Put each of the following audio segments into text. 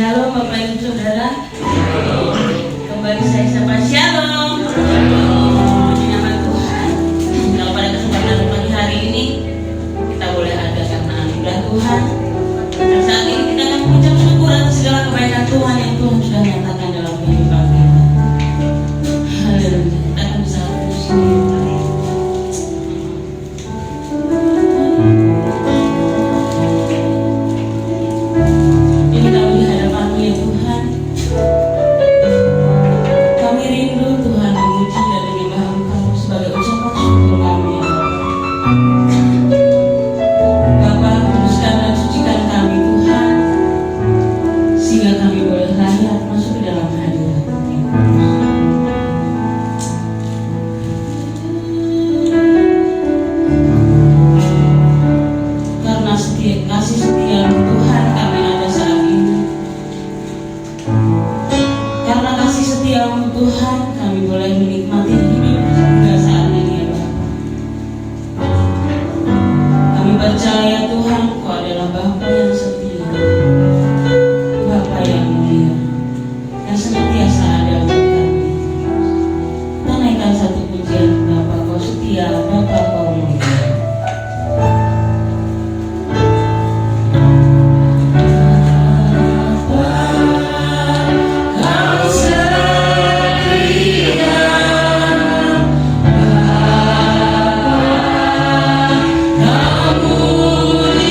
Shalom Bapak Ibu Saudara. Kembali saya sapa shalom. Puji nama Tuhan. Kalau pada kesempatan pagi hari ini kita boleh ada karena anugerah Tuhan. Dan saat ini kita akan mengucap syukur atas segala kebaikan Tuhan yang Tuhan sudah nyatakan dalam kehidupan kita. Haleluya. Kita akan bisa bersyukur. Tuhan, kami boleh menikmati hidup hingga saat ini ya Bapa. Kami percaya Tuhan, Kau adalah Bapa yang setia, Bapa yang mulia, yang senantiasa ada untuk kami. Kita naikkan satu pujian, Bapa Kau setia, Bapa Kau mulia. Kamu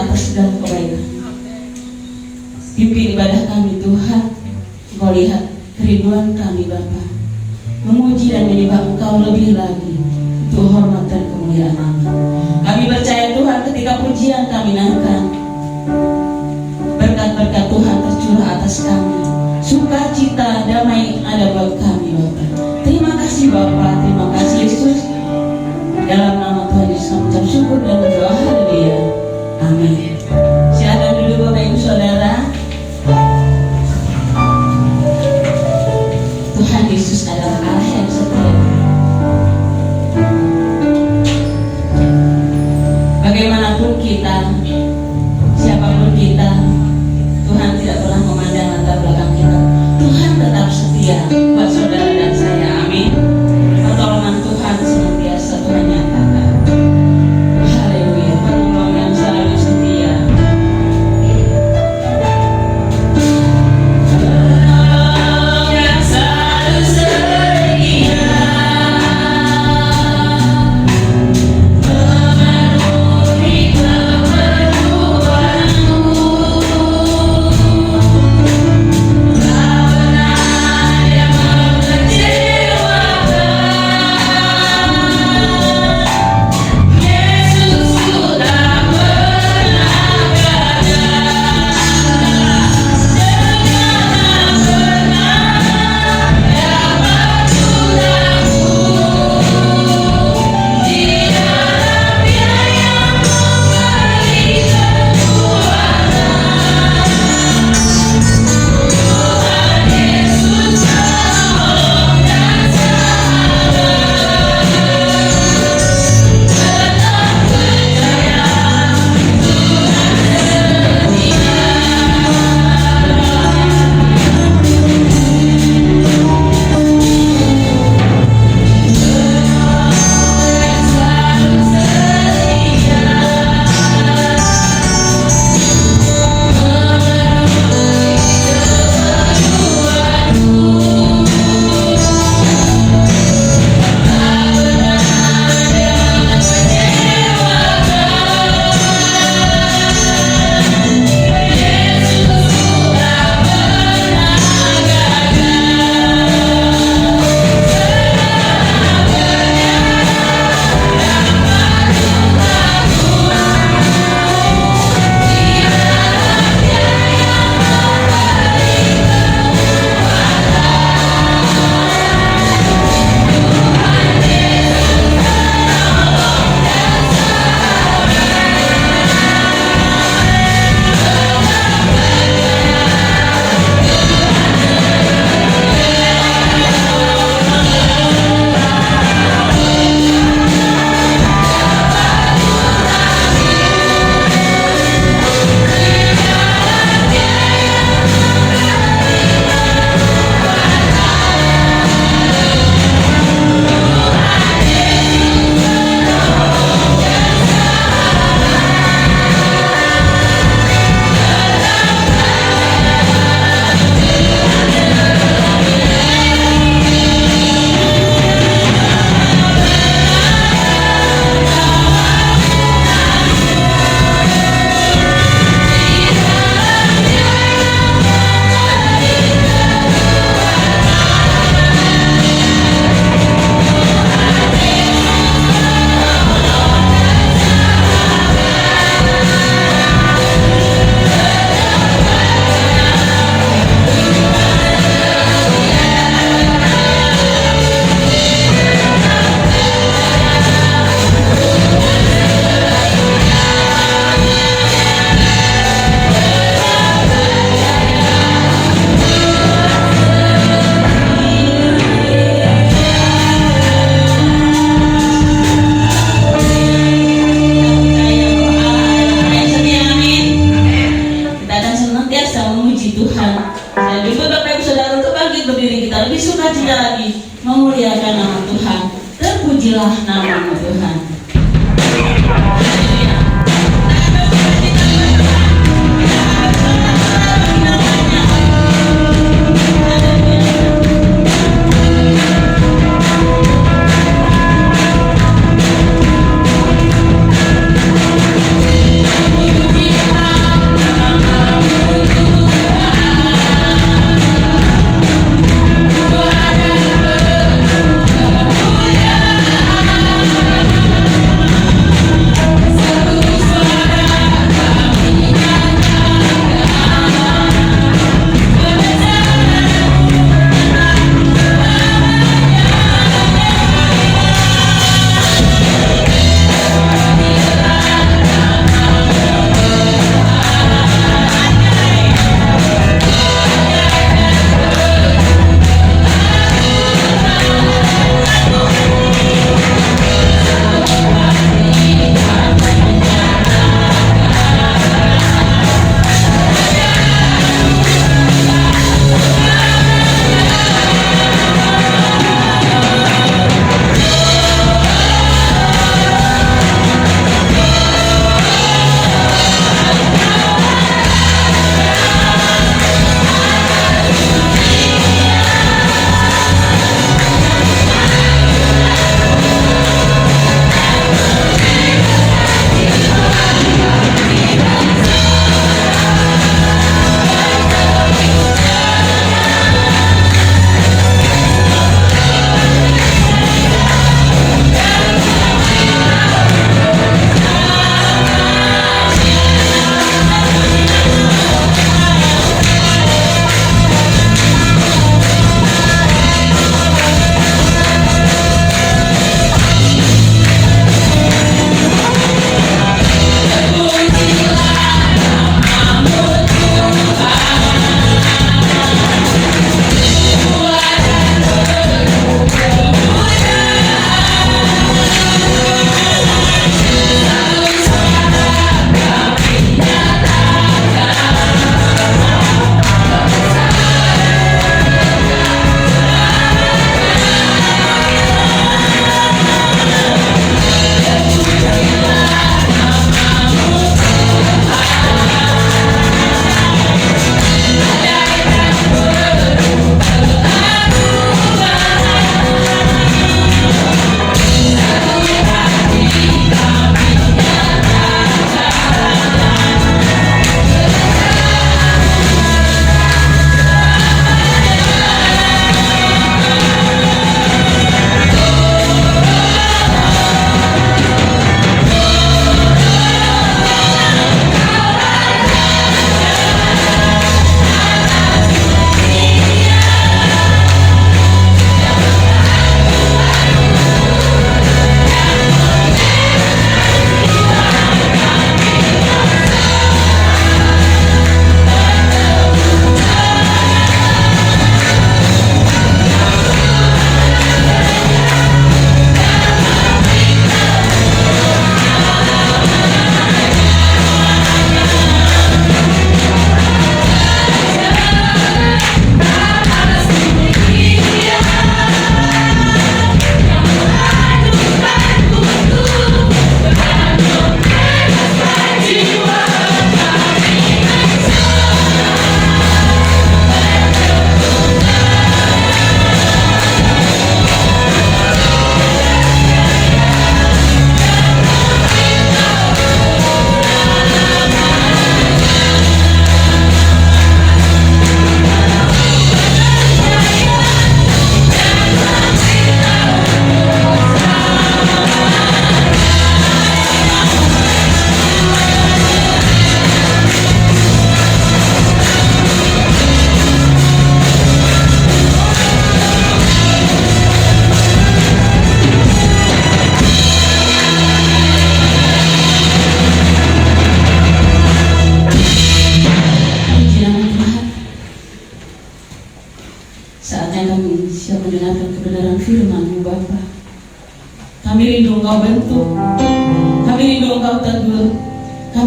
atas segala kebaikan. Pimpin ibadah kami Tuhan. Engkau lihat kerinduan kami Bapa, memuji dan menyembah Engkau lebih lagi untuk hormat dan kemuliaan nama. Kami percaya Tuhan ketika pujian kami naikkan, berkat-berkat Tuhan tercurah atas kami, sukacita damai ada buat kami Bapa. Terima kasih Bapa, terima kasih Yesus. Dalam nama Tuhan Yesus kami ucap syukur dan berdoa, haleluya, amin. Silakan duduk Bapak Ibu Saudara. Tuhan Yesus adalah Allah yang setia. Bagaimanapun kita, siapapun kita, Tuhan tidak pernah memandang latar belakang kita. Tuhan tetap setia buat saudara dan saya, amin. Pertolongan Tuhan senantiasa Tuhan nyatakan. Haleluya, penolong yang selalu setia. Penolong yang selalu setia, memenuhi keperluanmu.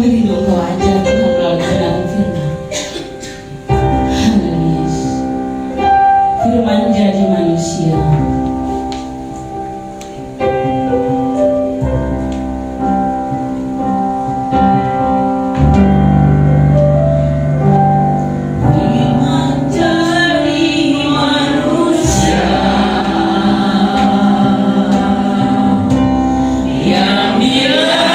Kami rindu Engkau aja Tuhan melalui kebenaran firman. Haleluya. Firman jadi manusia. Yang bila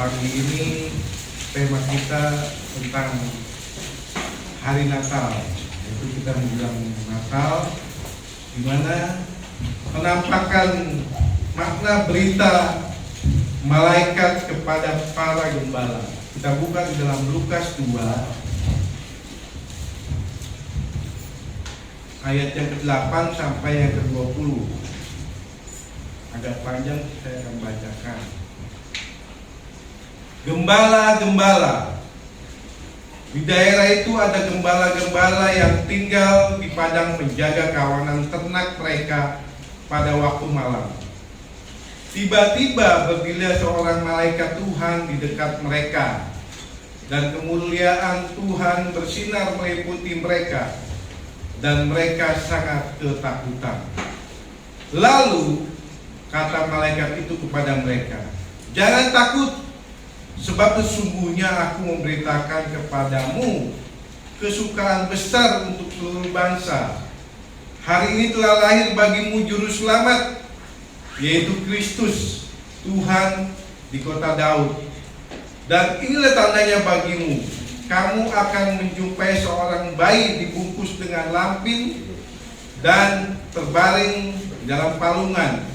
Pagi ini tema kita tentang hari Natal, yaitu kita menjelang Natal, di mana penampakan makna berita malaikat kepada para gembala. Kita buka di dalam Lukas 2 ayat yang ke-8 sampai yang ke-20. Agak panjang, saya akan bacakan. Gembala-gembala. Di daerah itu ada gembala-gembala yang tinggal di padang menjaga kawanan ternak mereka pada waktu malam. Tiba-tiba berdiri seorang malaikat Tuhan di dekat mereka, dan kemuliaan Tuhan bersinar meliputi mereka, dan mereka sangat ketakutan. Lalu kata malaikat itu kepada mereka, "Jangan takut, sebab sesungguhnya aku memberitakan kepadamu kesukaan besar untuk seluruh bangsa. Hari ini telah lahir bagimu juru selamat, yaitu Kristus Tuhan di kota Daud. Dan inilah tandanya bagimu, kamu akan menjumpai seorang bayi dibungkus dengan lampin dan terbaring dalam palungan.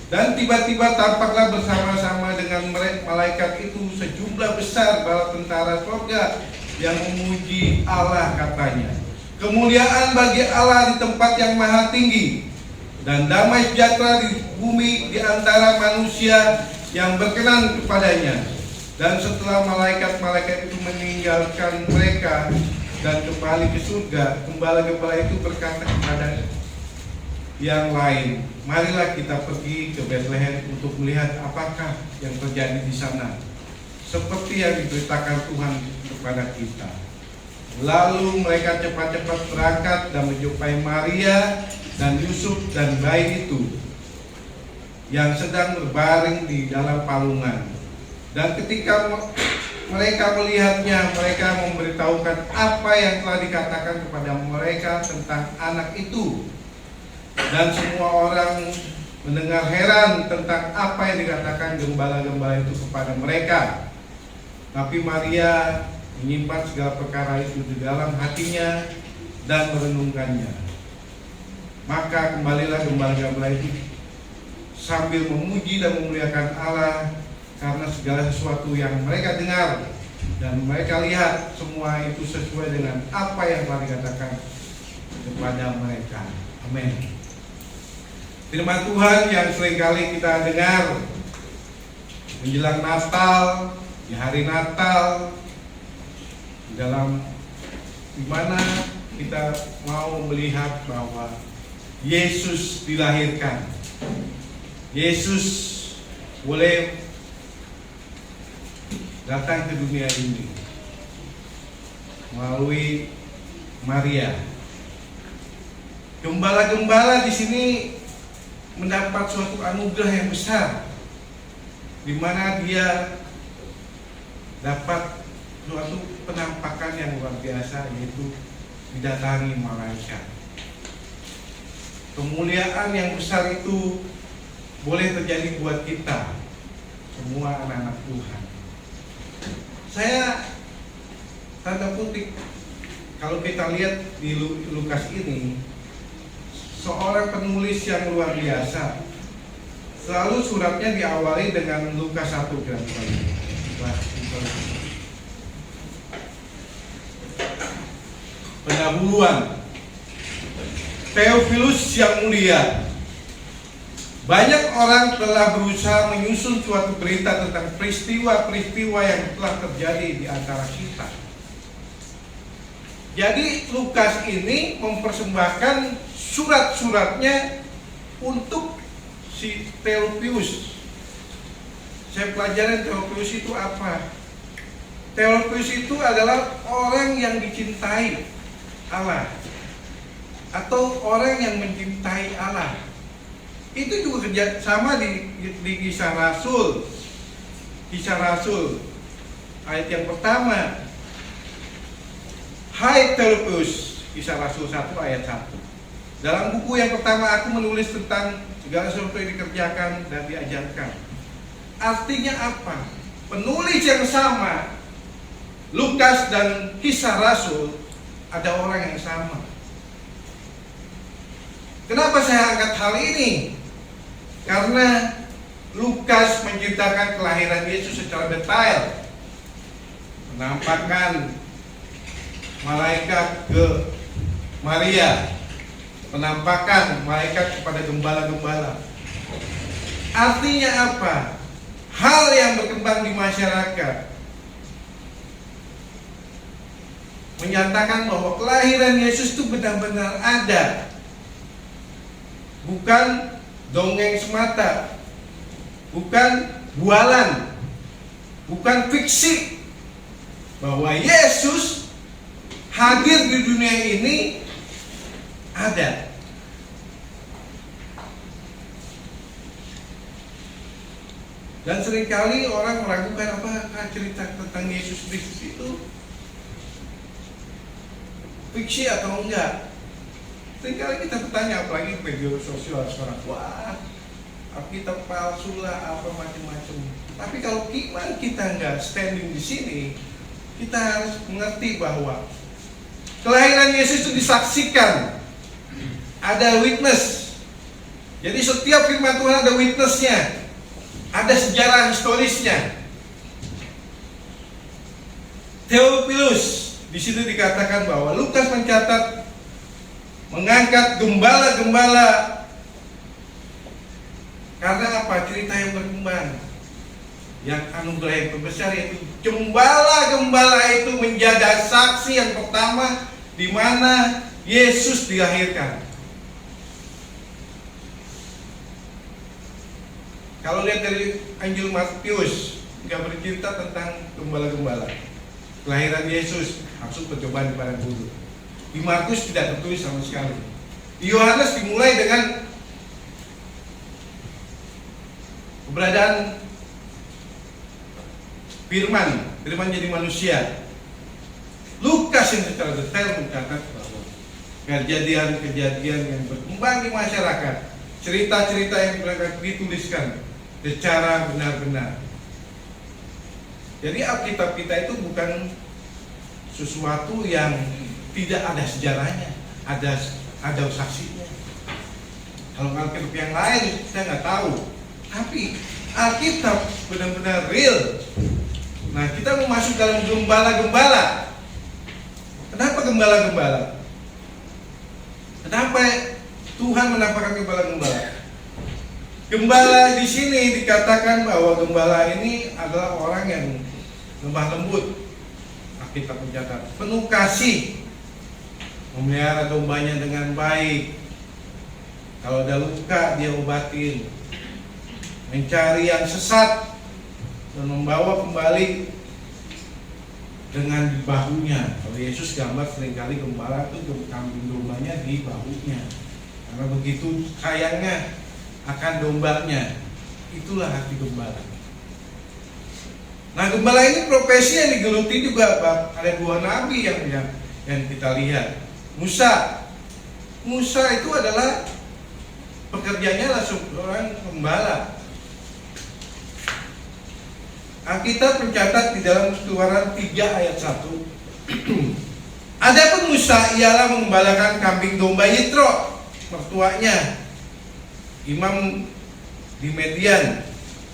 Dan tiba-tiba tampaklah bersama-sama dengan malaikat itu sejumlah besar bala tentara surga yang memuji Allah, katanya, kemuliaan bagi Allah di tempat yang maha tinggi, dan damai sejahtera di bumi di antara manusia yang berkenan kepadanya." Dan setelah malaikat-malaikat itu meninggalkan mereka dan kembali ke surga, gembala-gembala itu berkata kepada yang lain, "Marilah kita pergi ke Bethlehem untuk melihat apakah yang terjadi di sana, seperti yang diberitakan Tuhan kepada kita." Lalu mereka cepat-cepat berangkat dan menjumpai Maria dan Yusuf dan bayi itu yang sedang berbaring di dalam palungan. Dan ketika mereka melihatnya, mereka memberitahukan apa yang telah dikatakan kepada mereka tentang anak itu. Dan semua orang mendengar heran tentang apa yang dikatakan gembala-gembala itu kepada mereka. Tapi Maria menyimpan segala perkara itu di dalam hatinya dan merenungkannya. Maka kembalilah gembala-gembala itu sambil memuji dan memuliakan Allah karena segala sesuatu yang mereka dengar dan mereka lihat, semua itu sesuai dengan apa yang telah dikatakan kepada mereka. Amin. Firman Tuhan yang seringkali kita dengar menjelang Natal, di hari Natal, dalam dimana kita mau melihat bahwa Yesus dilahirkan. Yesus boleh datang ke dunia ini melalui Maria. Gembala-gembala di sini mendapat suatu anugerah yang besar, di mana dia dapat suatu penampakan yang luar biasa, yaitu didatangi malaikat. Kemuliaan yang besar itu boleh terjadi buat kita semua anak-anak Tuhan. Saya tanda kutip, kalau kita lihat di Lukas ini, seorang penulis yang luar biasa. Selalu suratnya diawali dengan Lukas 1 kira-kira. Pendahuluan. Theophilus yang mulia, banyak orang telah berusaha menyusun suatu berita tentang peristiwa-peristiwa yang telah terjadi di antara kita. Jadi Lukas ini mempersembahkan surat-suratnya untuk si Theophilus. Saya pelajarin Theophilus itu apa? Theophilus itu adalah orang yang dicintai Allah, atau orang yang mencintai Allah. Itu juga kerja sama di Kisah Rasul. Kisah Rasul ayat yang pertama. Hai Theophilus, Kisah Rasul 1 ayat 1. Dalam buku yang pertama aku menulis tentang segala sesuatu yang dikerjakan dan diajarkan. Artinya apa? penulis yang sama, Lukas dan Kisah Rasul, ada orang yang sama. Kenapa saya angkat hal ini? Karena Lukas menceritakan kelahiran Yesus secara detail, menampakkan malaikat ke Maria, penampakan malaikat kepada gembala-gembala. Artinya apa? Hal yang berkembang di masyarakat menyatakan bahwa kelahiran Yesus itu benar-benar ada, bukan dongeng semata, bukan bualan, bukan fiksi. Bahwa Yesus hadir di dunia ini ada. Dan seringkali orang meragukan apakah cerita tentang Yesus Kristus itu fiksi atau enggak. Seringkali kita bertanya, apalagi media sosial sekarang, wah Alkitab palsu lah, apa macam-macam. Tapi kalau iman kita enggak standing di sini, kita harus mengerti bahwa kelahiran Yesus itu disaksikan, ada witness. Jadi setiap firman Tuhan ada witnessnya, ada sejarah historisnya. Theophilus di situ dikatakan bahwa Lukas mencatat, mengangkat gembala-gembala. Karena apa? Cerita yang berkembang, yang anugerah yang terbesar, yaitu gembala-gembala itu menjaga saksi yang pertama di mana Yesus dilahirkan. Kalau lihat dari Injil Matius, nggak bercerita tentang gembala-gembala. Kelahiran Yesus langsung percobaan di padang gurun. Di Markus tidak tertulis sama sekali. Di Yohanes dimulai dengan keberadaan Firman jadi manusia. Lukas yang secara detail mencatat bahwa kejadian-kejadian yang berkembang di masyarakat, cerita-cerita yang mereka dituliskan secara benar-benar. Jadi Alkitab kita itu bukan sesuatu yang tidak ada sejarahnya, ada saksinya. Kalau Alkitab yang lain saya nggak tahu, tapi Alkitab benar-benar real. Nah, kita mau masuk dalam gembala-gembala. Kenapa gembala-gembala? Kenapa Tuhan menampakkan gembala-gembala? Gembala di sini dikatakan bahwa gembala ini adalah orang yang lemah lembut. Alkitab mencatat, penuh kasih, memelihara dombanya dengan baik. Kalau ada luka dia obatin, mencari yang sesat dan membawa kembali dengan di bahunya. Kalau Yesus gambar seringkali gembala itu kambing dombanya di bahunya, karena begitu sayangnya akan dombanya. Itulah arti gembala. Nah, gembala ini profesi yang digeluti juga. Ada dua nabi yang kita lihat. Musa itu adalah pekerjaannya adalah seorang gembala. Alkitab mencatat di dalam Keluaran 3 ayat 1. Adapun Musa ialah mengembalakan kambing domba Yitro, mertuanya, imam di Median.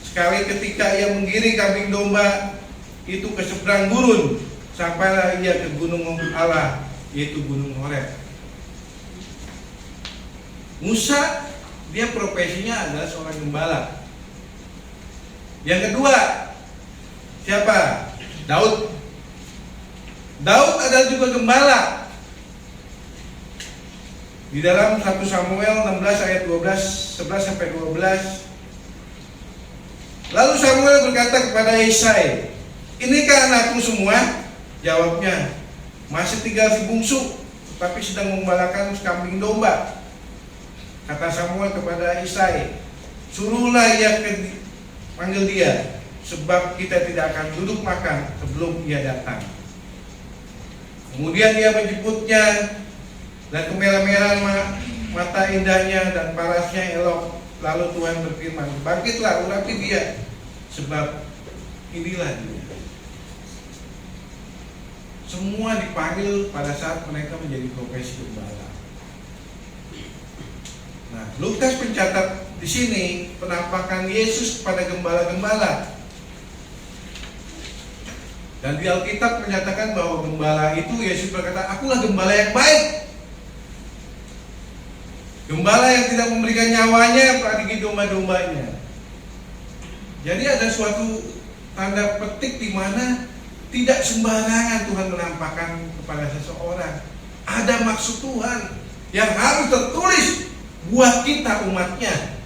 Sekali ketika ia menggiring kambing domba itu ke seberang gurun, sampailah ia ke gunung Allah, yaitu Gunung Horeb. Musa, dia profesinya adalah seorang gembala. Yang kedua, siapa? Daud. Daud adalah juga gembala. Di dalam 1 Samuel 16 ayat 11 sampai 12. Lalu Samuel berkata kepada Yesai, "Inikah anakku semua?" Jawabnya, "Masih tinggal si bungsu, tetapi sedang membalakan kambing domba." Kata Samuel kepada Yesai, "Suruhlah ia panggil dia, sebab kita tidak akan duduk makan sebelum ia datang." Kemudian ia menjemputnya, dan kemerah-merahan mata indahnya dan parasnya elok. Lalu Tuhan berfirman, "Bangkitlah, urapi dia, sebab inilah dia. Semua dipanggil pada saat mereka menjadi profesi gembala. Nah, Lukas mencatat di sini penampakan Yesus kepada gembala-gembala. Dan di Alkitab menyatakan bahwa gembala itu, Yesus berkata, "Akulah gembala yang baik." Gembala yang tidak memberikan nyawanya bagi domba-dombanya. Jadi ada suatu tanda petik di mana tidak sembarangan Tuhan menampakkan kepada seseorang. Ada maksud Tuhan yang harus tertulis buat kita umatnya.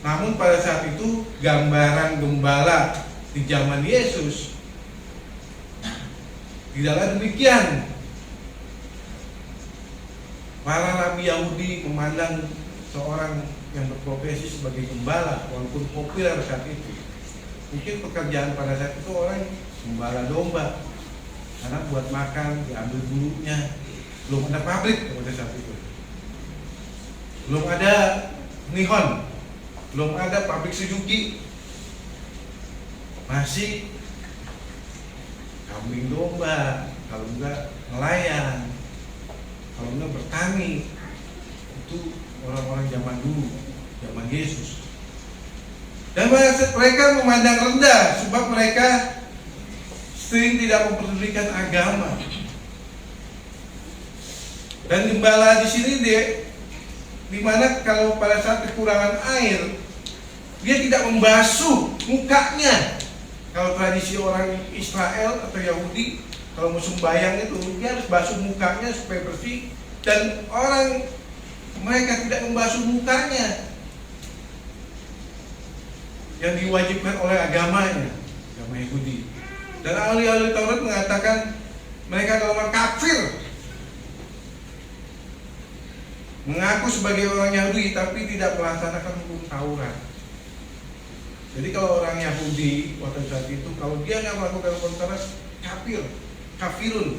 Namun pada saat itu gambaran gembala di zaman Yesus tidaklah demikian. Para nabi Yahudi memandang seorang yang berprofesi sebagai gembala, walaupun populer saat itu, mungkin pekerjaan pada saat itu orang gembala domba, karena buat makan diambil bulunya. Belum ada pabrik pada saat itu, belum ada Nihon, belum ada pabrik Suzuki, masih kambing domba, kalau enggak nelayan, kalau enggak bertani. Itu orang-orang zaman dulu, zaman Yesus. Dan mereka memandang rendah sebab mereka sering tidak memperdulikan agama. Dan gembala di sini di mana kalau pada saat kekurangan air, dia tidak membasuh mukanya. Kalau tradisi orang Israel atau Yahudi, kalau mau sembahyang itu dia harus basuh mukanya supaya bersih. Dan orang mereka tidak membasuh mukanya yang diwajibkan oleh agamanya, agama Yahudi. Dan ahli-ahli Taurat mengatakan mereka adalah orang kafir, mengaku sebagai orang Yahudi tapi tidak melaksanakan hukum Taurat. Jadi kalau orang Yahudi waktu saat itu, kalau dia nggak melakukan hukum Taurat, kafirun.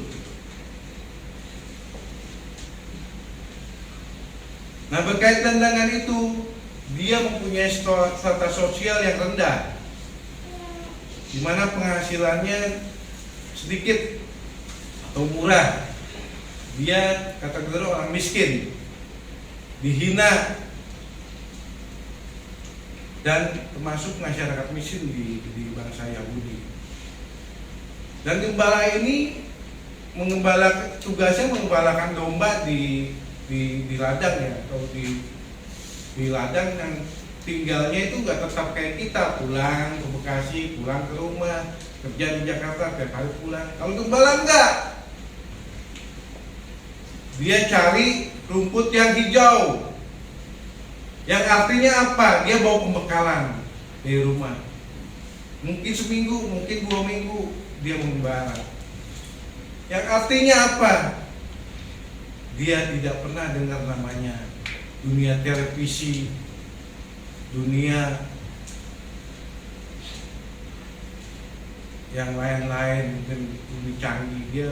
Nah, berkaitan dengan itu, dia mempunyai strata sosial yang rendah, di mana penghasilannya sedikit atau murah. Dia kategori orang miskin, dihina, dan termasuk masyarakat miskin di bangsa Yahudi. Dan gembala ini tugasnya mengembalakan domba di ladang ya, atau di ladang yang tinggalnya itu nggak tetap kayak kita, pulang ke Bekasi, pulang ke rumah, kerja di Jakarta, tiap hari pulang. Kalau gembala enggak, dia cari rumput yang hijau, yang artinya apa? Dia bawa pembekalan dari rumah. Mungkin seminggu, mungkin 2 minggu dia mengembala. Yang artinya apa? Dia tidak pernah dengar namanya dunia televisi, dunia yang lain-lain, mungkin lebih canggih. Dia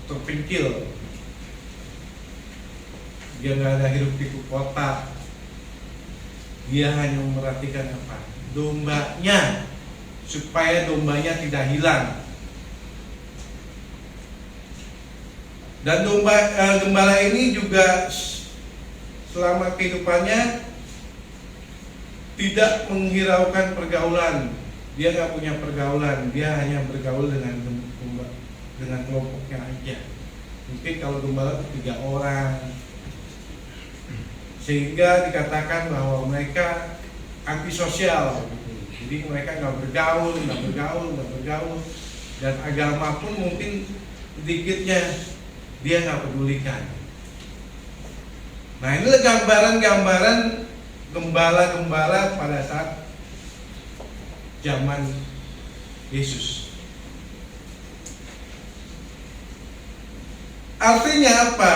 terpencil. Dia nggak ada hidup pikuk kota. Dia hanya memperhatikan apa? Dombanya, supaya dombanya tidak hilang. Dan gembala ini juga selama kehidupannya tidak menghiraukan pergaulan. Dia nggak punya pergaulan, dia hanya bergaul dengan kelompoknya aja. Mungkin kalau gembala itu 3 orang, sehingga dikatakan bahwa mereka antisosial. Jadi mereka nggak bergaul, dan agama pun mungkin sedikitnya dia nggak pedulikan. Nah, inilah gambaran-gambaran gembala-gembala pada saat zaman Yesus. Artinya apa?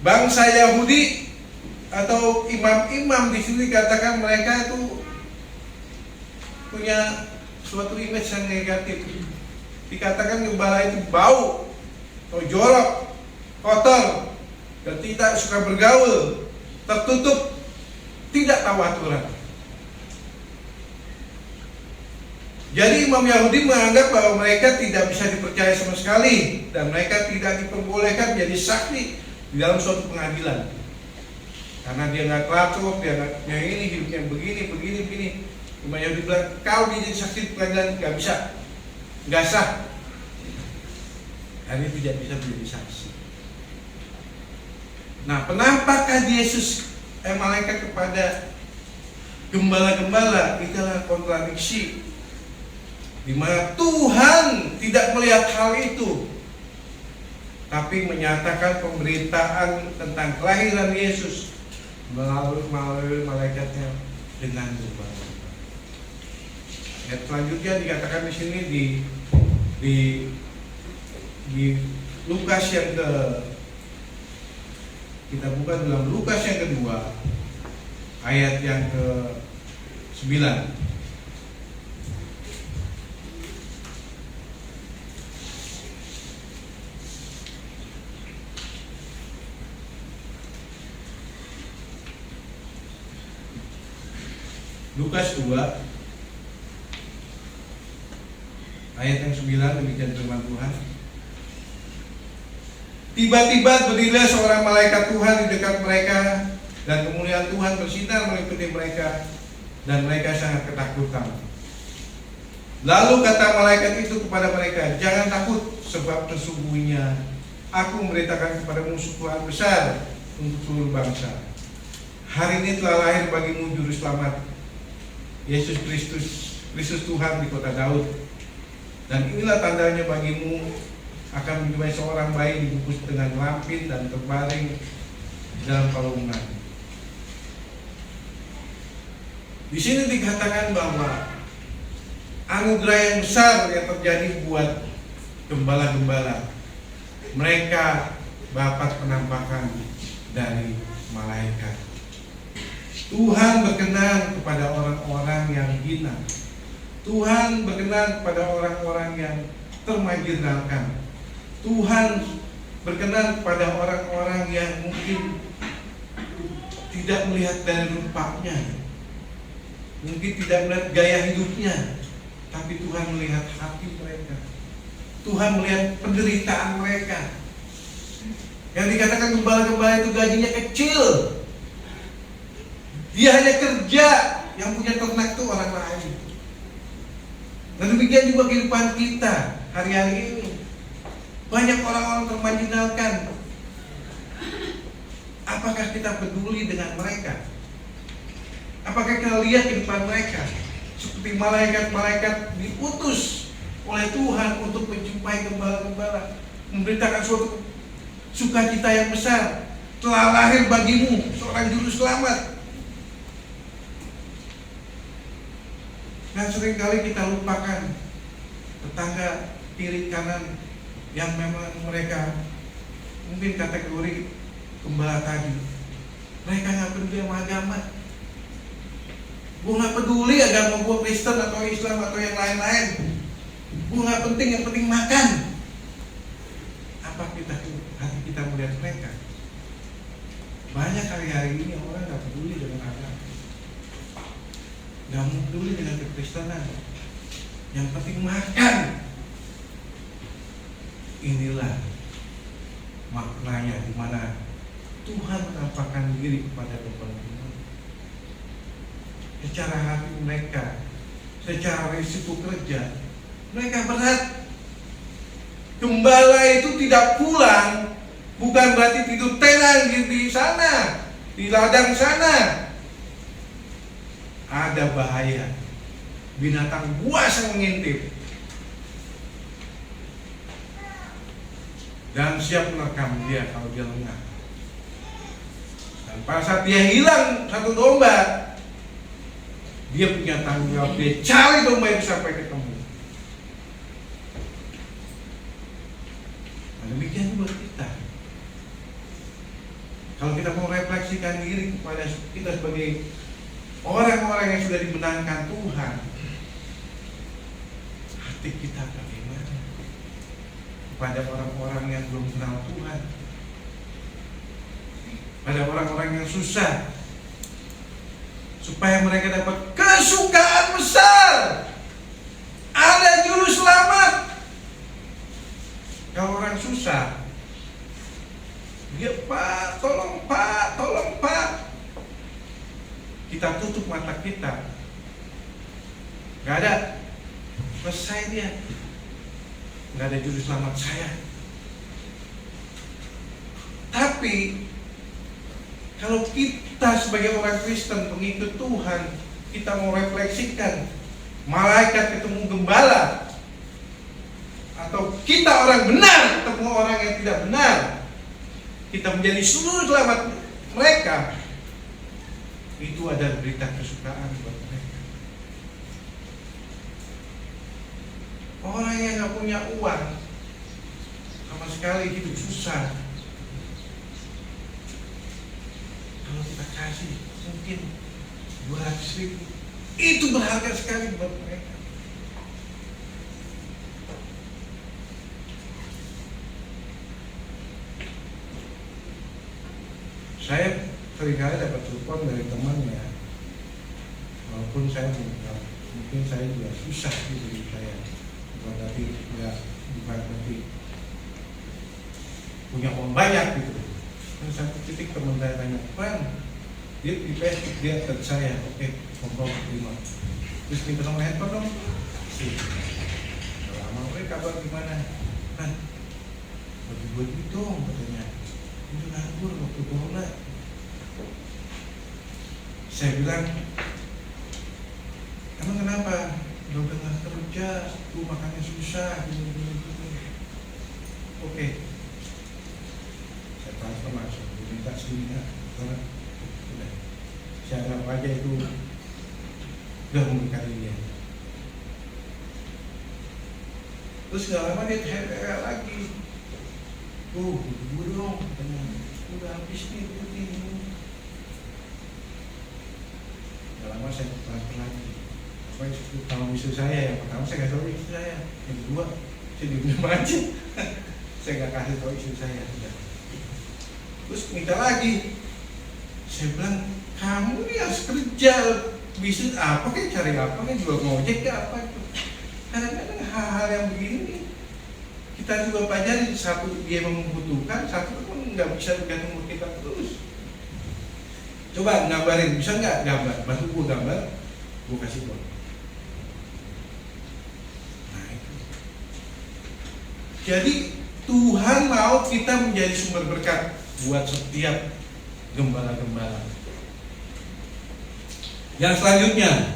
Bangsa Yahudi atau imam-imam di sini dikatakan mereka itu punya suatu image yang negatif. Dikatakan gembala itu bau atau jorok, kotor, dan tidak suka bergaul, tertutup, tidak tahu aturan. Jadi imam Yahudi menganggap bahwa mereka tidak bisa dipercaya sama sekali dan mereka tidak diperbolehkan jadi saksi di dalam suatu pengadilan. Karena dia nggak teratur, dia nggak ini hidupnya begini. Imam Yahudi bilang, kau jadi saksi di pengadilan nggak bisa, nggak sah. Dan itu tidak bisa menjadi saksi. Nah, penampakan Yesus malaikat kepada gembala-gembala itulah kontradiksi, di mana Tuhan tidak melihat hal itu, tapi menyatakan pemberitaan tentang kelahiran Yesus melalui malaikatnya dengan gembala. Ayat selanjutnya dikatakan di sini di Lukas yang kita buka dalam Lukas yang kedua ayat yang ke-9. Lukas 2 ayat yang 9, demikian firman Tuhan. Tiba-tiba berdirilah seorang malaikat Tuhan di dekat mereka, dan kemuliaan Tuhan bersinar meliputi mereka, dan mereka sangat ketakutan. Lalu kata malaikat itu kepada mereka, jangan takut, sebab sesungguhnya aku memberitakan kepadamu Tuhan besar untuk seluruh bangsa. Hari ini telah lahir bagimu juru selamat, Yesus Kristus Tuhan di kota Daud. Dan inilah tandanya bagimu, akan menjumpai seorang bayi dibungkus dengan lampin dan terbaring dalam palungan. Di sini dikatakan bahwa anugerah yang besar yang terjadi buat gembala-gembala. Mereka dapat penampakan dari malaikat. Tuhan berkenan kepada orang-orang yang hina. Tuhan berkenan kepada orang-orang yang termarginalkan. Tuhan berkenan kepada orang-orang yang mungkin tidak melihat dari rupanya, mungkin tidak melihat gaya hidupnya, tapi Tuhan melihat hati mereka. Tuhan melihat penderitaan mereka. Yang dikatakan gembala-gembala itu gajinya kecil, dia hanya kerja, yang punya ternak itu orang lain. Dan demikian juga kehidupan kita hari-hari ini. Banyak orang-orang termarginalkan. Apakah kita peduli dengan mereka? Apakah kita lihat kehidupan mereka? Seperti malaikat-malaikat diutus oleh Tuhan untuk menjumpai gembala-gembala, memberitakan suatu sukacita yang besar. Telah lahir bagimu seorang juru selamat. Dan seringkali kita lupakan tetangga kiri kanan yang memang mereka mungkin kategori gembala tadi. Mereka nggak peduli sama agama. Gue nggak peduli agama gue Kristen atau Islam atau yang lain-lain. Gue nggak penting, yang penting makan. Apa hati kita melihat mereka? Banyak hari-hari ini orang nggak peduli dengan agama, nggak peduli dengan kekristenan. Yang penting makan. Inilah maknanya, di mana Tuhan menampakkan diri kepada gembala-gembala. Secara hati mereka, secara risiko kerja, mereka berat. Gembala itu tidak pulang, bukan berarti tidur tenang di sana, di ladang sana. Ada bahaya, binatang buas yang mengintip dan siap menerkam dia kalau dia lengah. Dan pada saat dia hilang satu domba, dia punya tanggung jawab, dia cari domba itu sampai ketemu. Nah, demikian juga kita. Kalau kita mau refleksikan diri kepada kita sebagai orang-orang yang sudah dimenangkan Tuhan, hati kita bagaimana pada orang-orang yang belum kenal Tuhan, pada orang-orang yang susah, supaya mereka dapat kesukaan besar Gak ada. Selesai dia. Gak ada juru selamat saya. Tapi kalau kita sebagai orang Kristen, pengikut Tuhan, kita mau refleksikan malaikat ketemu gembala, atau kita orang benar ketemu orang yang tidak benar, kita menjadi seluruh selamat mereka, itu ada berita kesukaan buat mereka. Orang yang gak punya uang, sama sekali hidup susah, kalau kita kasih mungkin 200.000, itu berharga sekali buat mereka. Saya seringkali dapat telepon dari temannya, walaupun saya mungkin saya juga susah gitu hidup saya, bukan berarti punya uang banyak gitu. Dan satu titik teman saya tanya, "Bang, dia di Facebook dia ke saya, oke, ngobrol terima. Terus minta nomor handphone dong." Sih, lama kabar gimana? Kan, bagi buat itu dong katanya. Itu nganggur waktu corona. Saya bilang, emang kenapa? Udah nggak kerja, tuh makannya susah. Oke. Transfer langsung, minta segini ya, karena udah, saya anggap aja itu udah memberkati dia. Terus gak lama dia THR lagi, gue dong, katanya, udah habis nih, putih. Gak lama saya transfer lagi. Kalau istri saya, yang pertama saya gak tahu istri saya, yang kedua saya diem aja, saya gak kasih tahu istri saya. Udah. Terus minta lagi. Saya bilang, kamu nih harus kerja, bisnis apa kayak, cari apa kayak, jual ngojek kayak apa itu. Kadang-kadang hal-hal yang begini kita juga pelajari. Satu, dia membutuhkan, satu kan nggak bisa bergantung kita terus. Coba gambarin, bisa nggak gambar? Bantu gue gambar, gue kasih uang. Nah itu. Jadi Tuhan mau kita menjadi sumber berkat buat setiap gembala-gembala. Yang selanjutnya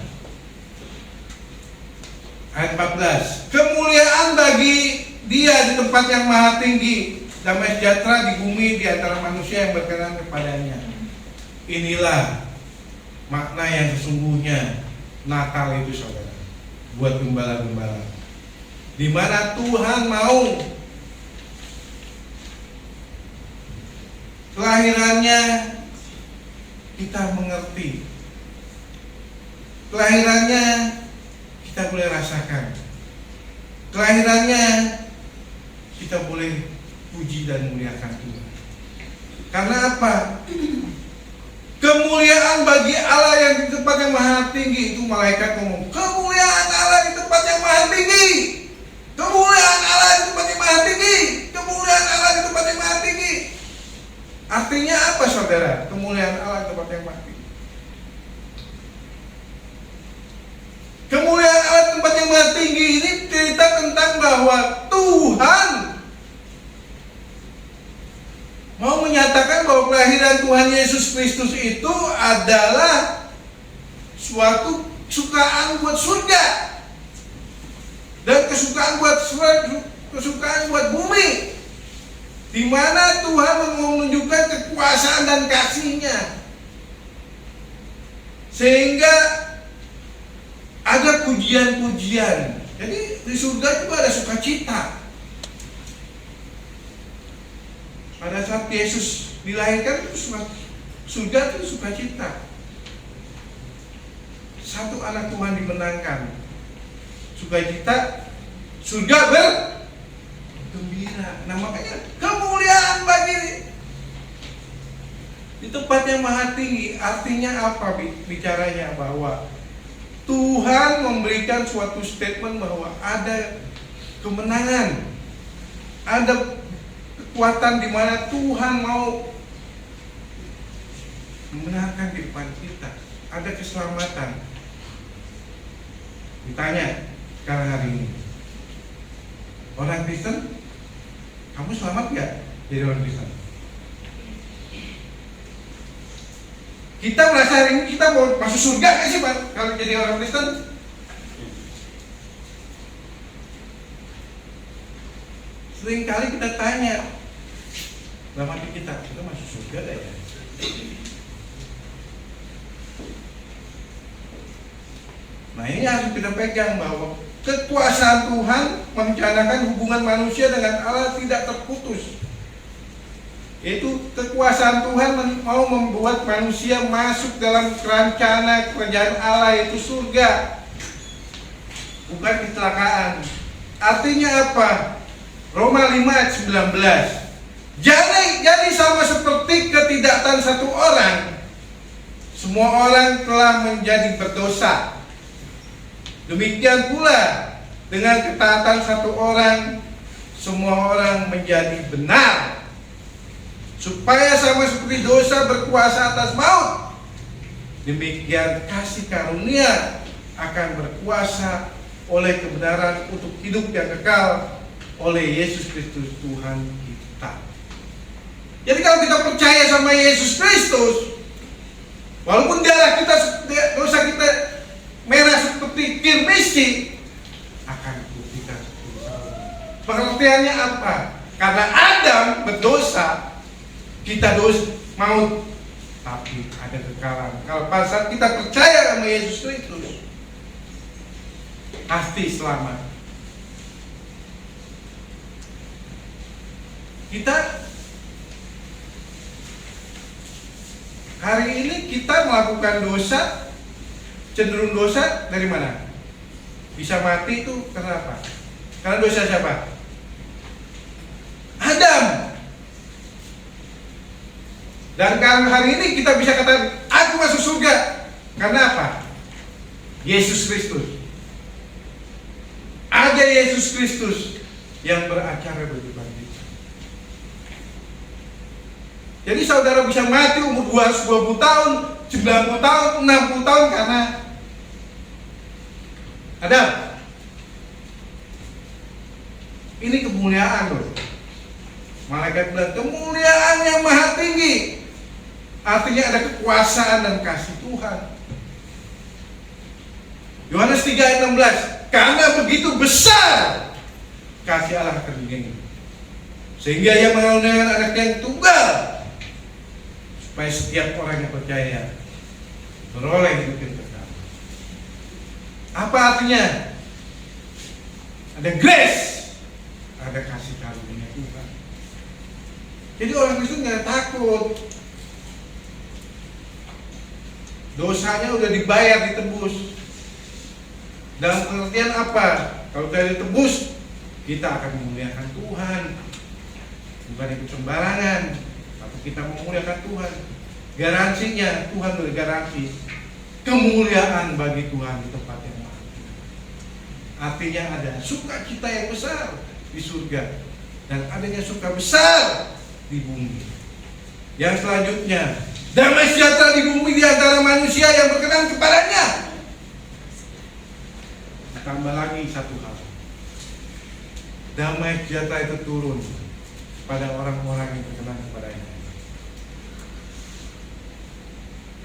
ayat 14, kemuliaan bagi dia di tempat yang maha tinggi, damai sejahtera di bumi di antara manusia yang berkenan kepadanya. Inilah makna yang sesungguhnya Natal itu, saudara, buat gembala-gembala, di mana Tuhan mau kelahirannya kita mengerti, kelahirannya kita boleh rasakan, kelahirannya kita boleh puji dan muliakan Tuhan. Karena apa? Kemuliaan bagi Allah yang di tempat yang maha tinggi. Itu malaikat ngomong, kemuliaan Allah di tempat yang maha tinggi, kemuliaan Allah di tempat yang maha tinggi, kemuliaan Allah di tempat yang maha tinggi. Artinya apa, saudara? Kemuliaan Allah di tempat yang maha tinggi. Kemuliaan Allah di tempat yang maha tinggi ini cerita tentang bahwa Tuhan mau menyatakan bahwa kelahiran Tuhan Yesus Kristus itu adalah suatu kesukaan buat surga dan kesukaan buat bumi, di mana Tuhan mau menunjukkan kekuasaan dan kasih-Nya, sehingga ada pujian-pujian. Jadi di surga juga ada sukacita. Pada saat Yesus dilahirkan itu surga itu sukacita. Satu anak Tuhan dimenangkan, sukacita, surga bergembira. Nah makanya kemuliaan bagi di tempat yang maha tinggi. Artinya apa bicaranya? Bahwa Tuhan memberikan suatu statement bahwa ada kemenangan, ada kekuatan di mana Tuhan mau membenarkan kehidupan kita, ada keselamatan. Ditanya sekarang hari ini, orang Kristen, kamu selamat gak jadi orang Kristen? Kita merasa hari ini kita mau masuk surga gak sih Pak kalau jadi orang Kristen? Sering kali kita tanya dalam hati kita masuk surga gak ya? Nah ini harus kita pegang bahwa kekuasaan Tuhan merencanakan hubungan manusia dengan Allah tidak terputus. Itu kekuasaan Tuhan mau membuat manusia masuk dalam rencana kerajaan Allah, yaitu surga, bukan kecelakaan. Artinya apa? Roma 5 ayat 19. Jadi sama seperti ketidaktaatan satu orang, semua orang telah menjadi berdosa. Demikian pula dengan ketaatan satu orang, semua orang menjadi benar. Supaya sama seperti dosa berkuasa atas maut, demikian kasih karunia akan berkuasa oleh kebenaran untuk hidup yang kekal oleh Yesus Kristus Tuhan kita. Jadi kalau kita percaya sama Yesus Kristus, walaupun darah kita, dosa kita merah seperti kirmisi, akan dibuktikan seperti salju. Pengertiannya apa? Karena Adam berdosa, kita dosa maut, tapi ada kekalahan. Kalau pada saat kita percaya sama Yesus Kristus, pasti selamat. Kita hari ini kita melakukan dosa, cenderung dosa dari mana? Bisa mati itu karena apa? Karena dosa siapa? Adam. Dan karena hari ini kita bisa katakan, aku masuk surga. Karena apa? Yesus Kristus. Ada Yesus Kristus yang beracara bagi kita. Jadi saudara bisa mati umur 220 tahun, 90 tahun, 60 tahun karena Adam. Ini kemuliaan loh. Malaikat bilang kemuliaan yang maha tinggi. Artinya ada kekuasaan dan kasih Tuhan. Yohanes 3 ayat 16. Karena begitu besar kasih Allah akan dunia ini, sehingga ia mengaruniakan anaknya yang tunggal, supaya setiap orang yang percaya beroleh hidup yang kekal. Apa artinya? Ada grace, ada kasih karunia Tuhan. Jadi orang Kristen nggak takut. Dosanya udah dibayar, ditebus. Dalam pengertian apa? Kalau kita ditebus, kita akan memuliakan Tuhan, bukan ikut sembarangan, tapi kita memuliakan Tuhan. Garansinya, Tuhan beri garansi kemuliaan bagi Tuhan di tempat yang lain. Artinya ada sukacita yang besar di surga dan adanya suka besar di bumi. Yang selanjutnya, damai sejahtera di bumi di antara manusia yang berkenan kepadanya. Tambah lagi satu hal, damai sejahtera itu turun pada orang-orang yang berkenan kepadanya.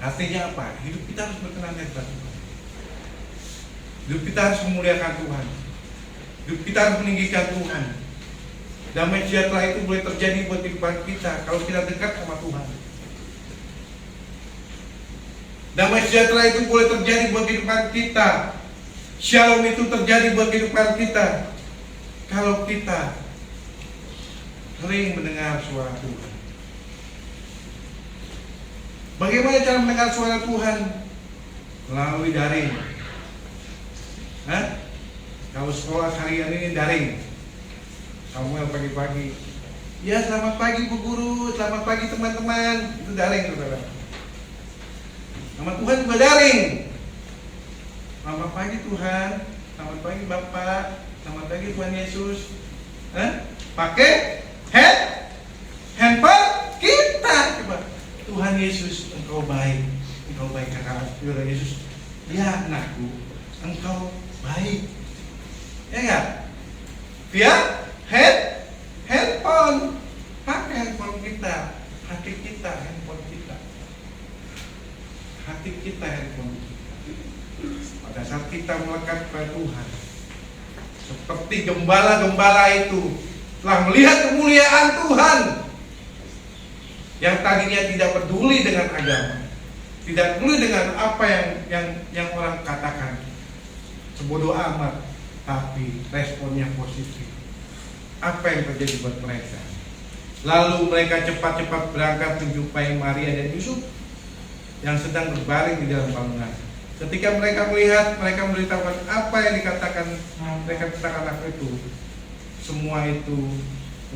Artinya apa? Hidup kita harus berkenan kepada Tuhan. Hidup kita harus memuliakan Tuhan. Hidup kita harus meninggikan Tuhan. Damai sejahtera itu boleh terjadi buat kehidupan kita kalau kita dekat sama Tuhan. Damai sejahtera itu boleh terjadi buat kehidupan kita. Shalom itu terjadi buat kehidupan kita kalau kita sering mendengar suara Tuhan. Bagaimana cara mendengar suara Tuhan? Melalui daring. Kalau sekolah harian ini daring. Samuel pagi-pagi, ya selamat pagi Bu Guru, selamat pagi teman-teman. Itu daring, saudara. Nama Tuhan juga daring. Selamat pagi Tuhan, selamat pagi Bapak, selamat pagi Tuhan Yesus. Pakai handphone kita. Coba, Tuhan Yesus, Engkau baik kata Tuhan Yesus. Ya anakku, Engkau baik. baik. Ya enggak? Dia handphone, pakai handphone kita, hati kita handphone kita, hati kita handphone kita. Pada saat kita melekat pada Tuhan, seperti gembala-gembala itu telah melihat kemuliaan Tuhan, yang tadinya tidak peduli dengan agama, tidak peduli dengan apa yang orang katakan, sebodoh amat, tapi responnya positif. Apa yang terjadi buat mereka? Lalu mereka cepat-cepat berangkat menjumpai Maria dan Yusuf yang sedang berbaring di dalam bangunan. Ketika mereka melihat, mereka memberitahukan apa yang dikatakan mereka tentang anak itu. Semua itu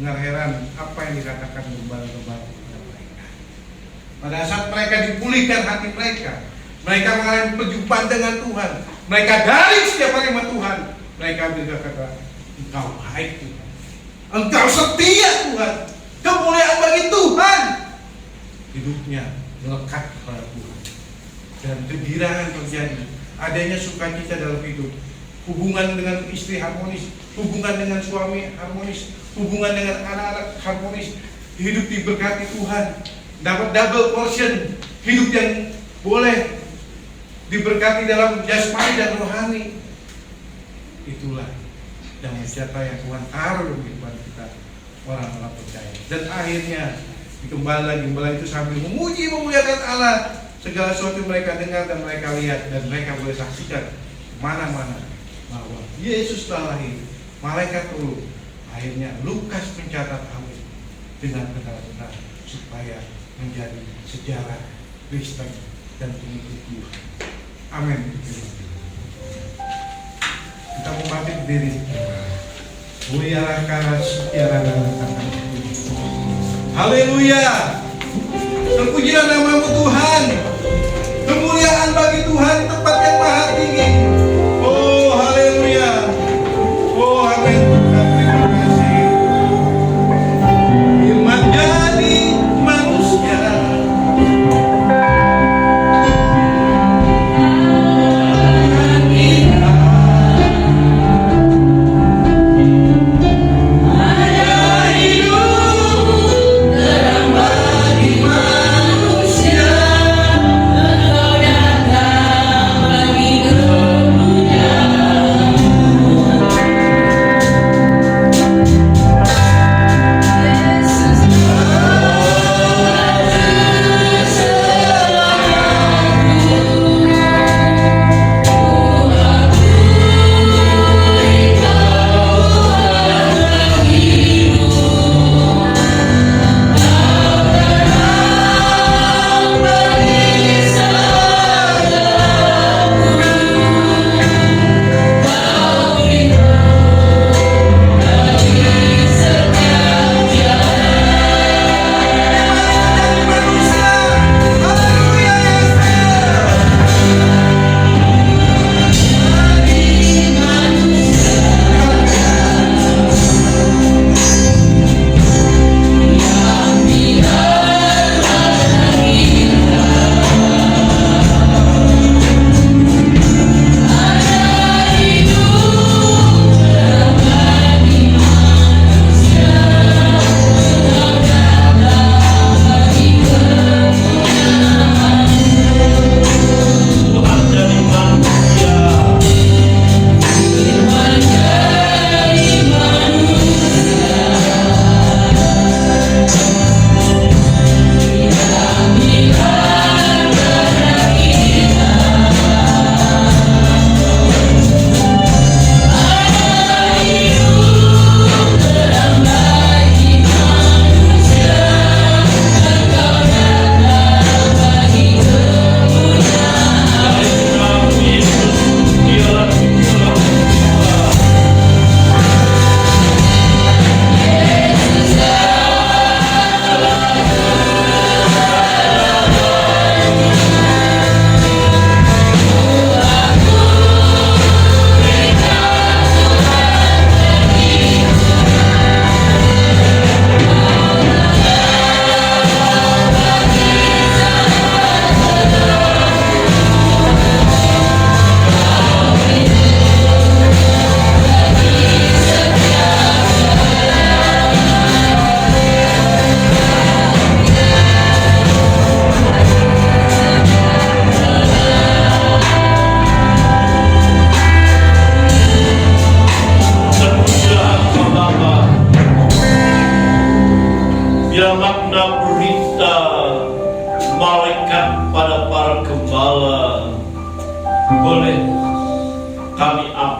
dengar heran apa yang dikatakan gembala-gembala kepada mereka. Pada saat mereka dipulihkan hati mereka, mereka mengalami perjumpaan dengan Tuhan. Mereka daring setiap hari sama Tuhan. Mereka berkata, Engkau baik Tuhan, Engkau setia Tuhan, kemuliaan bagi Tuhan. Hidupnya melekat kepada Tuhan dan kegirangan terjadi. Adanya sukacita dalam hidup, hubungan dengan istri harmonis, hubungan dengan suami harmonis, hubungan dengan anak-anak harmonis. Hidup diberkati Tuhan, dapat double portion hidup yang boleh diberkati dalam jasmani dan rohani. Itulah damai sejahtera yang Tuhan taruh dalam kehidupan kita, orang-orang percaya. Dan akhirnya gembala itu sambil memuliakan Allah, segala sesuatu mereka dengar dan mereka lihat dan mereka boleh saksikan mana-mana bahwa Yesus telah lahir, malaikat turun. Akhirnya Lukas mencatat hal itu dengan benar-benar supaya menjadi sejarah Kristen dan pengikut Tuhan. Amin. Kita mau bangkit berdiri. Haleluya. Terpujilah namamu Tuhan. Kemuliaan bagi Tuhan di tempat yang maha tinggi. Oh haleluya. Oh amin. Terima kasih. Firman jadi manusia. Engkau datang bagi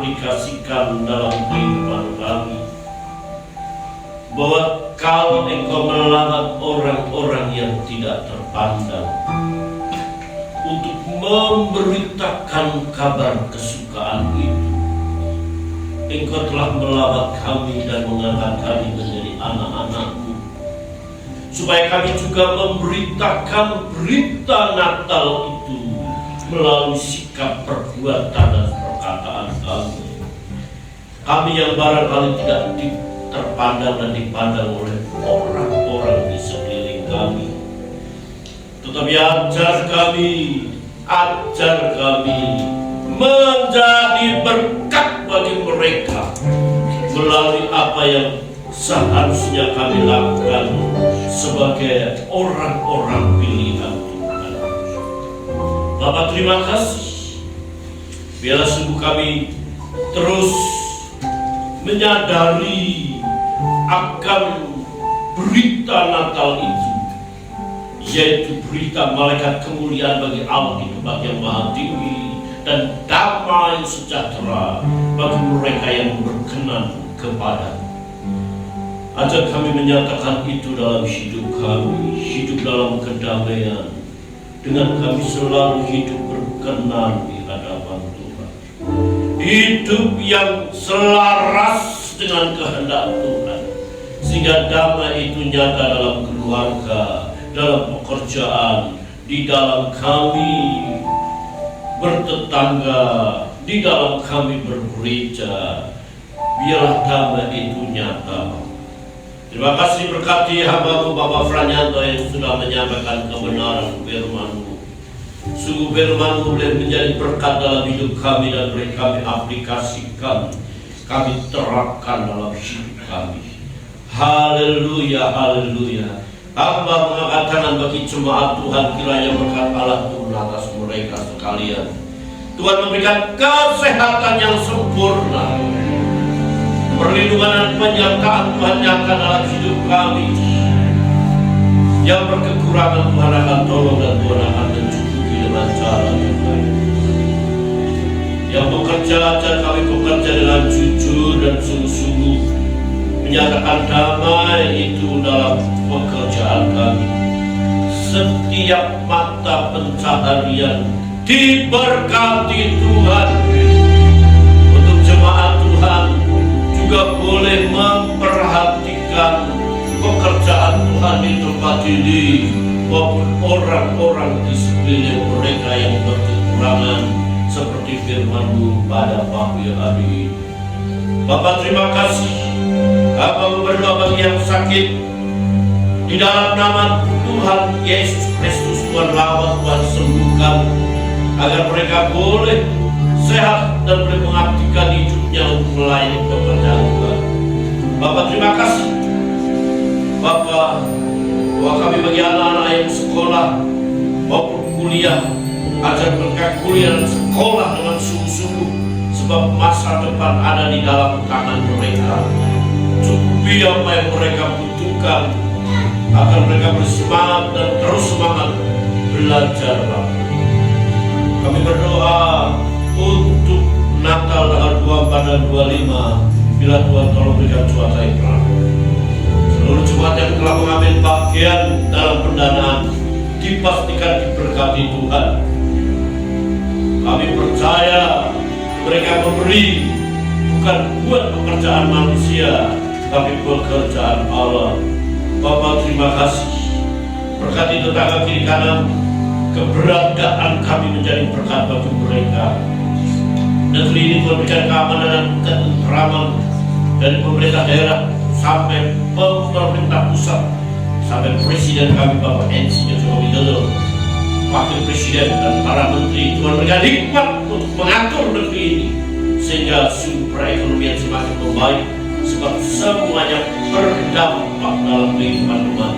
aplikasikan dalam kehidupan kami. Bahwa kalau Engkau menyelamat orang-orang yang tidak terpandang, untuk memberitakan kabar kesukaan itu, Engkau telah melawat kami dan mengangkat kami menjadi anak-anak-Mu, supaya kami juga memberitakan berita Natal itu melalui sikap, perbuatan, dan perkataan kami. Kami yang barangkali tidak terpandang dan dipandang oleh orang-orang di sekeliling kami, tetapi ajar kami menjadi berkat bagi mereka melalui apa yang seharusnya kami lakukan sebagai orang-orang pilihan Tuhan. Bapa, terima kasih. Biarlah sungguh kami terus menyadari akan berita Natal itu, yaitu berita malaikat kemuliaan bagi Allah di tempat yang maha tinggi dan damai sejahtera bagi mereka yang berkenan kepada. Ajar kami menyatakan itu dalam hidup kami, hidup dalam kedamaian, dengan kami selalu hidup berkenan di hadapan Tuhan, hidup yang selaras dengan kehendak Tuhan, sehingga damai itu nyata dalam keluarga, dalam pekerjaan, di dalam kami bertetangga, di dalam kami bergereja. Biarlah damai itu nyata. Terima kasih berkati hamba-Mu Bapak Franyanto yang sudah menyampaikan kebenaran firman-Mu. Sungguh firman-Mu boleh menjadi berkat dalam hidup kami dan boleh kami aplikasikan, kami terapkan dalam hidup kami. Haleluya, haleluya. Hamba mengangkat tangan bagi jemaat Tuhan, kiranya berkat Allah turun atas mereka sekalian. Tuhan memberikan kesehatan yang sempurna, perlindungan dan penyertaan Tuhan nyata dalam hidup kami. Yang berkekurangan Tuhan akan tolong dan Tuhan akan mencukupi dengan cara yang baik. Yang bekerja, ajar kami bekerja dengan jujur dan sungguh-sungguh, menyatakan damai itu dalam pekerjaan kami. Setiap mata pencaharian diberkati Tuhan. Untuk jemaat Tuhan juga boleh memperhatikan pekerjaan Tuhan di tempat ini, maupun orang-orang di sekeliling mereka yang berkekurangan, seperti firman-Mu pada pagi hari ini. Bapak, terima kasih. Hamba berdoa bagi yang sakit, di dalam nama Tuhan Yesus Kristus, Tuhan rawat, Tuhan sembuhkan, agar mereka boleh sehat dan boleh mengabdikan hidupnya untuk melayani pekerjaan Tuhan. Bapak, terima kasih Bapak, bahwa kami bagi anak-anak yang sekolah maupun kuliah, ajar mereka kuliah dan sekolah dengan sungguh-sungguh, sebab masa depan ada di dalam tangan mereka. Cukupi apa yang mereka butuhkan, agar mereka bersemangat dan terus semangat belajar. Kami berdoa untuk Natal tanggal 24 dan 25, bila Tuhan tolong berikan cuaca yang terang. Seluruh jemaat yang telah mengambil bagian dalam pendanaan dipastikan diberkati Tuhan. Kami percaya mereka memberi bukan buat pekerjaan manusia, tapi pekerjaan Allah. Bapak, terima kasih. Berkati tetangga kiri kanan, keberadaan kami menjadi berkat bagi mereka. Negeri ini memberikan keamanan dan ketentraman dari pemerintah daerah sampai pemerintah pusat, sampai presiden kami Bapak Insinyur Joko Widodo, wakil presiden dan para menteri. Tuhan memberikan hikmat untuk mengatur negeri ini sehingga sumber perekonomian semakin membaik, sebab semuanya berdampak dalam kehidupan umat.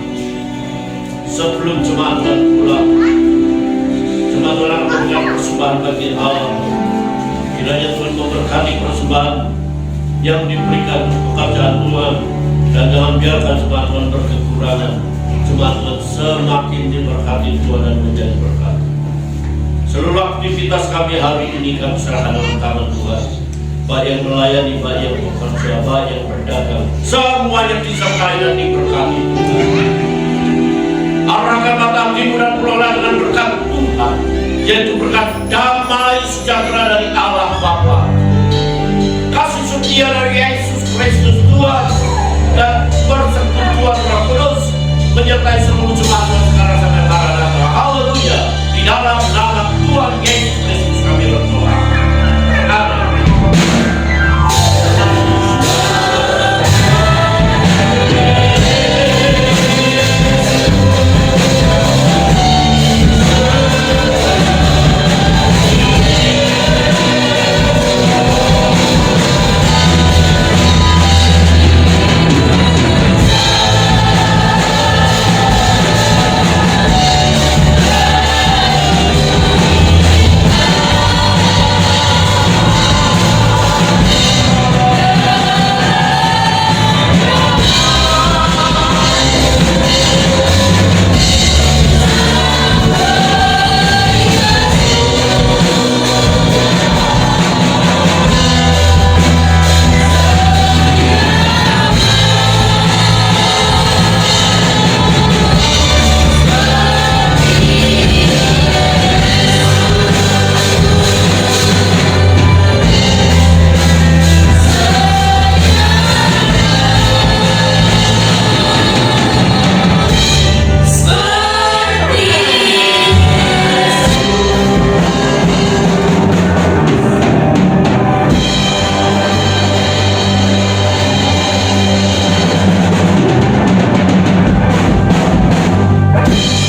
Sebelum jemaat Tuhan pulang, jemaat Tuhan akan memberikan persembahan bagi Allah. Kiranya Tuhan memberkati persembahan yang diberikan untuk pekerjaan Tuhan, dan jangan biarkan jemaat Tuhan berkekurangan. Jemaat Tuhan semakin diberkati Tuhan dan menjadi berkat. Seluruh aktivitas kami hari ini kami serahkan dalam tangan Tuhan. baik yang melayani, baik yang bekerja, baik yang berdagang, semuanya disertai dan diberkati Tuhan. Arahkan mata hatimu dan pulanglah dengan berkat Tuhan, yaitu berkat damai sejahtera dari Allah Bapa,